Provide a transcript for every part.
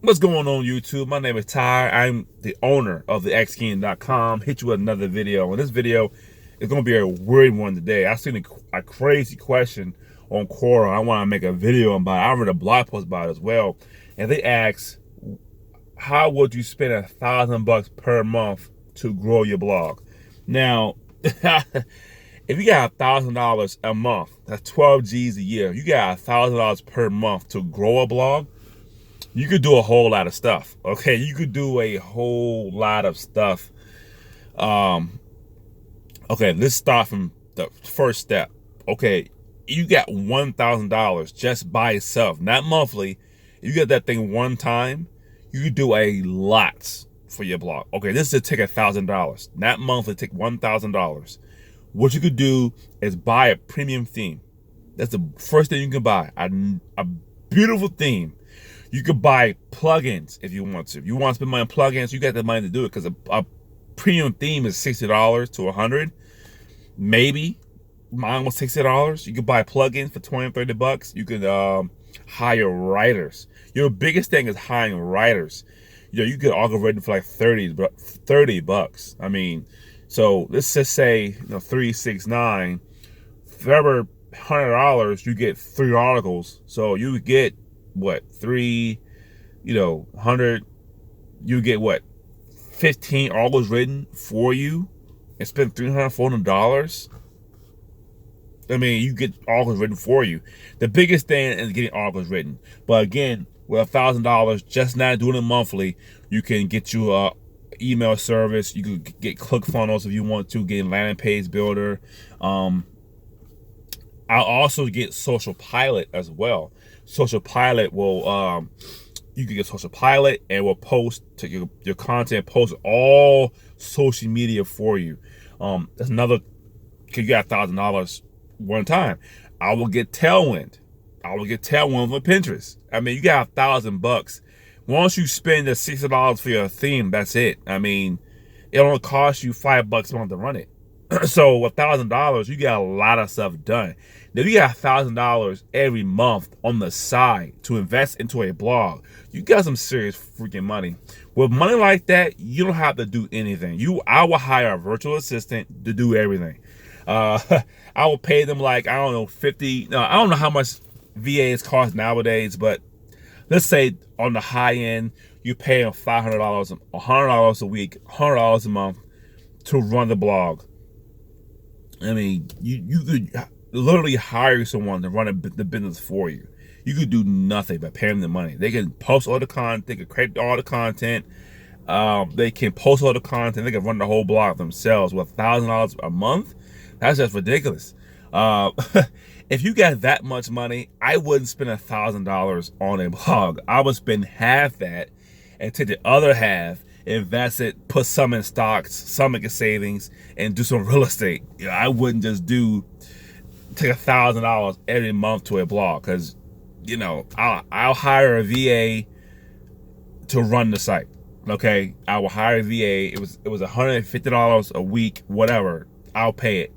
What's going on, YouTube? My name is Ty. I'm the owner of the xking.com. Hit you with another video. And this video is going to be a weird one today. I seen a crazy question on Quora. I want to make a video about it. I read a blog post about it as well. And they asked, how would you spend $1,000 per month to grow your blog? Now, if you got $1,000 a month, that's 12 G's a year. You got $1,000 per month to grow a blog. You could do a whole lot of stuff. Okay, you could do a whole lot of stuff. Okay, let's start from the first step. Okay, you got $1,000 just by itself, not monthly. You get that thing one time, you could do a lot for your blog. Okay, this is to take $1,000, not monthly. Take $1,000. What you could do is buy a premium theme. That's the first thing you can buy. A beautiful theme. You could buy plugins if you want to. If you want to spend money on plugins, you got the money to do it, because a premium theme is $60 to $100. Maybe mine was $60. You could buy plugins for $20, $30. You could hire writers. Your biggest thing is hiring writers. You get algorithm for like $30. I mean, so let's just say 369. For every $100, you get 3 articles. So you get what, 100, you get what, 15 articles written for you and spend $300, $400. I mean, you get articles written for you. The biggest thing is getting articles written. But again, with $1,000, just not doing it monthly, you can get you a email service. You could get ClickFunnels if you want to, get landing page builder. I'll also get Social Pilot as well. Social Pilot will, you can get Social Pilot and will post to your content, post all social media for you. That's another, because you got $1,000 one time. I will get Tailwind. I will get Tailwind for Pinterest. I mean, you got $1,000. Once you spend the $60 for your theme, that's it. I mean, it only costs you $5 a month to run it. So with $1,000, you got a lot of stuff done. Now, if you got $1,000 every month on the side to invest into a blog, you got some serious freaking money. With money like that, you don't have to do anything. I will hire a virtual assistant to do everything. I will pay them like, I don't know, 50. No, I don't know how much VAs cost nowadays, but let's say on the high end, you pay them $500, $100 a week, $100 a month to run the blog. I mean, you could literally hire someone to run the business for you. You could do nothing but pay them the money. They can post all the content. They can create all the content. They can post all the content. They can run the whole blog themselves with $1,000 a month. That's just ridiculous. If you got that much money, I wouldn't spend $1,000 on a blog. I would spend half that and take the other half, invest it, put some in stocks, some in savings, and do some real estate. I wouldn't just take $1,000 every month to a blog, because I'll hire a VA to run the site. Okay, I will hire a VA. It was $150 a week, whatever. I'll pay it,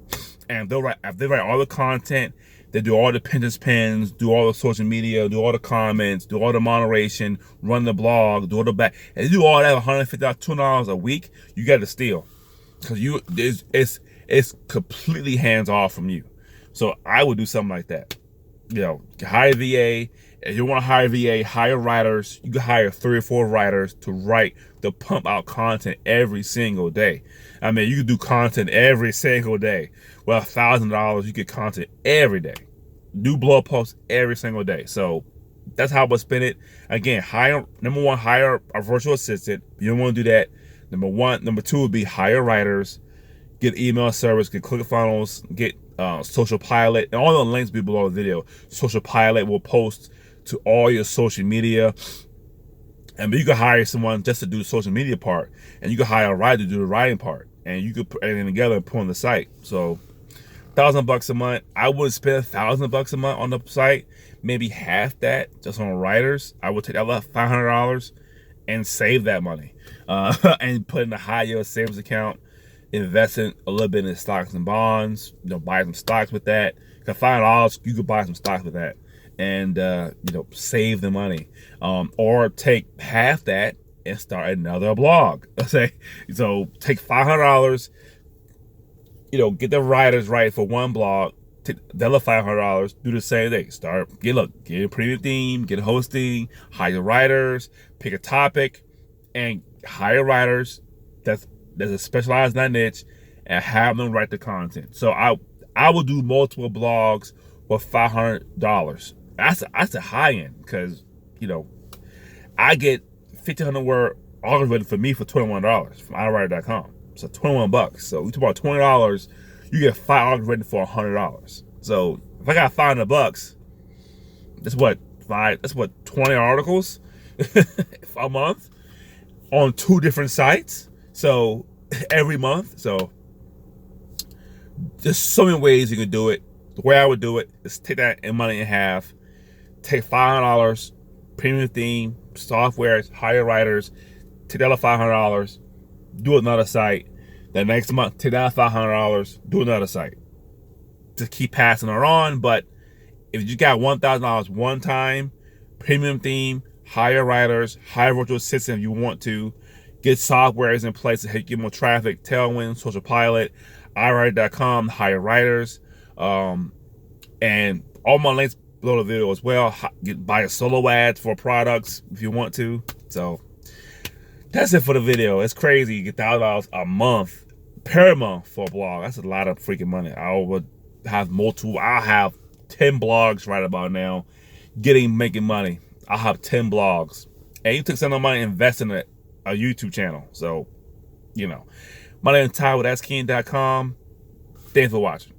and if they write all the content. They do all the Pinterest pins, do all the social media, do all the comments, do all the moderation, run the blog, do all the back. And you do all that $150, $200 a week, you got to steal, because it's completely hands off from you. So I would do something like that. Hire VA. If you want to hire VA, hire writers. You can hire 3 or 4 writers to pump out content every single day. I mean, you can do content every single day. Well, $1,000, you get content every day. Do blog posts every single day. So that's how I would spend it. Again, number one, hire a virtual assistant. You don't want to do that. Number 2 would be hire writers, get email service, get ClickFunnels, get Social Pilot, and all the links will be below the video. Social Pilot will post to all your social media. And you could hire someone just to do the social media part, and you could hire a writer to do the writing part, and you could put everything together and put on the site. So $1,000 a month. I would spend $1,000 a month on the site, maybe half that just on writers. I would take that left $500 and save that money, and put in a high yield savings account, investing a little bit in stocks and bonds. Buy some stocks with that. For $5, you could buy some stocks with that. and save the money, or take half that and start another blog. Say, so take $500, get the writers right for one blog. The other $500, do the same thing. Get a premium theme, get hosting, hire writers, pick a topic, and hire writers that's a specialized in that niche, and have them write the content. So I will do multiple blogs for $500. That's a high end, because I get 1,500 word articles written for me for $21 from iWriter.com. So $21. So you talk about $20, you get 5 articles written for $100. So if I got $500, that's what 20 articles a month on 2 different sites. So every month. So there's so many ways you can do it. The way I would do it is take that money in half, take $500, premium theme, software, hire writers, take that $500, do another site. The next month, take that $500, do another site. Just keep passing it on. But if you got $1,000 one time, premium theme, hire writers, hire virtual assistant if you want to, get softwares in place to help you get more traffic, Tailwind, Social Pilot, iWriter.com, hire writers, and all my links below the video as well. Buy a solo ads for products if you want to. So that's it for the video. It's crazy. You get $1,000 a month per month for a blog. That's a lot of freaking money. I'll have 10 blogs right about now making money. I'll have 10 blogs. And you took some of the money and invested in a YouTube channel. So, my name is Ty with AskKeen.com. Thanks for watching.